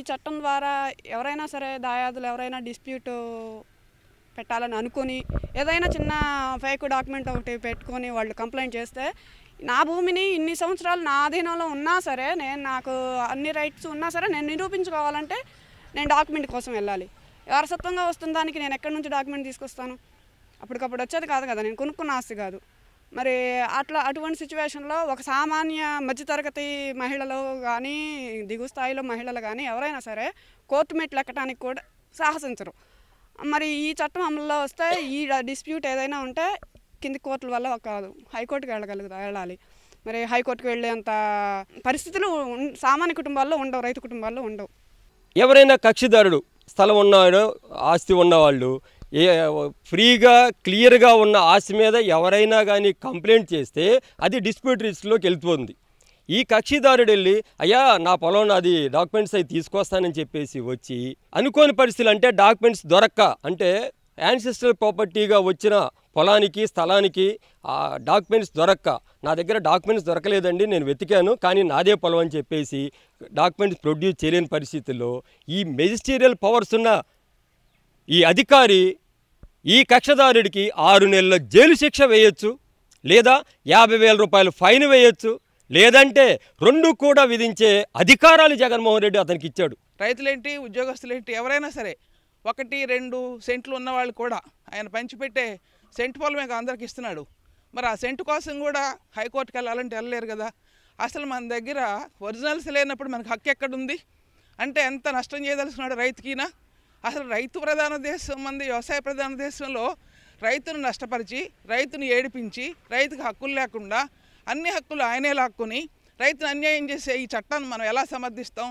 చట్టం ద్వారా ఎవరైనా సరే దాయాదులు ఎవరైనా డిస్ప్యూట్ పెట్టాలని అనుకుని ఏదైనా చిన్న ఫేక్ డాక్యుమెంట్ ఒకటి పెట్టుకొని వాళ్ళు కంప్లైంట్ చేస్తే నా భూమిని ఇన్ని సంవత్సరాలు నా అధీనంలో ఉన్నా సరే నాకు అన్ని రైట్స్ ఉన్నా సరే నేను నిరూపించుకోవాలంటే నేను డాక్యుమెంట్ కోసం వెళ్ళాలి. వారసత్వంగా వస్తున్న దానికి నేను ఎక్కడి నుంచి డాక్యుమెంట్ తీసుకొస్తాను? అప్పటికప్పుడు వచ్చేది కాదు కదా, నేను కొనుక్కున్న ఆస్తి కాదు. మరి అటువంటి సిచ్యువేషన్లో ఒక సామాన్య మధ్యతరగతి మహిళలు కానీ దిగువ స్థాయిలో మహిళలు కానీ ఎవరైనా సరే కోర్టు మెట్లు ఎక్కడానికి కూడా సాహసించరు. మరి ఈ చట్టం అమల్లో వస్తే ఈ డిస్ప్యూట్ ఏదైనా ఉంటే కింది కోర్టుల వల్ల కాదు, హైకోర్టుకి వెళ్ళాలి. మరి హైకోర్టుకు వెళ్ళేంత పరిస్థితులు సామాన్య కుటుంబాల్లో ఉండవు, రైతు కుటుంబాల్లో ఉండవు. ఎవరైనా కక్షిదారుడు స్థలం ఉన్నవాడు, ఆస్తి ఉన్నవాళ్ళు ఫ్రీగా క్లియర్గా ఉన్న ఆస్తి మీద ఎవరైనా కానీ కంప్లైంట్ చేస్తే అది డిస్ప్యూట్ రిజిస్టర్లోకి వెళ్ళిపోతుంది. ఈ కక్షిదారుడు వెళ్ళి అయ్యా నా పొలం నాది డాక్యుమెంట్స్ అవి తీసుకొస్తానని చెప్పేసి వచ్చి అనుకోని పరిస్థితులు అంటే డాక్యుమెంట్స్ దొరక్క అంటే యాన్సెస్ట్రల్ ప్రాపర్టీగా వచ్చిన పొలానికి స్థలానికి ఆ డాక్యుమెంట్స్ దొరక్క నా దగ్గర డాక్యుమెంట్స్ దొరకలేదండి నేను వెతికాను కానీ నాదే పొలం అని చెప్పేసి డాక్యుమెంట్స్ ప్రొడ్యూస్ చేయలేని పరిస్థితుల్లో ఈ మెజిస్టీరియల్ పవర్స్ ఉన్న ఈ అధికారి ఈ కక్షదారుడికి 6 నెలల జైలు శిక్ష వేయొచ్చు, లేదా 50,000 రూపాయలు ఫైన్ వేయొచ్చు, లేదంటే 2 కూడా విధించే అధికారాలు జగన్మోహన్ రెడ్డి అతనికి ఇచ్చాడు. రైతులేంటి ఉద్యోగస్తులేంటి ఎవరైనా సరే 1-2 సెంట్లు ఉన్నవాళ్ళు కూడా ఆయన పంచిపెట్టే సెంటు పొలమే అందరికి ఇస్తున్నాడు. మరి ఆ సెంటు కోసం కూడా హైకోర్టుకి వెళ్ళాలంటే వెళ్ళలేరు కదా. అసలు మన దగ్గర ఒరిజినల్స్ లేనప్పుడు మనకు హక్కు ఎక్కడుంది అంటే ఎంత నష్టం చేయదలుచుకున్నాడు రైతుకినా. అసలు రైతు ప్రధాన దేశం మంది వ్యవసాయ ప్రధాన దేశంలో రైతును నష్టపరిచి రైతును ఏడిపించి రైతుకు హక్కులు లేకుండా అన్ని హక్కులు ఆయనే లాక్కుని రైతును అన్యాయం చేసే ఈ చట్టాన్ని మనం ఎలా సమర్థిస్తాం?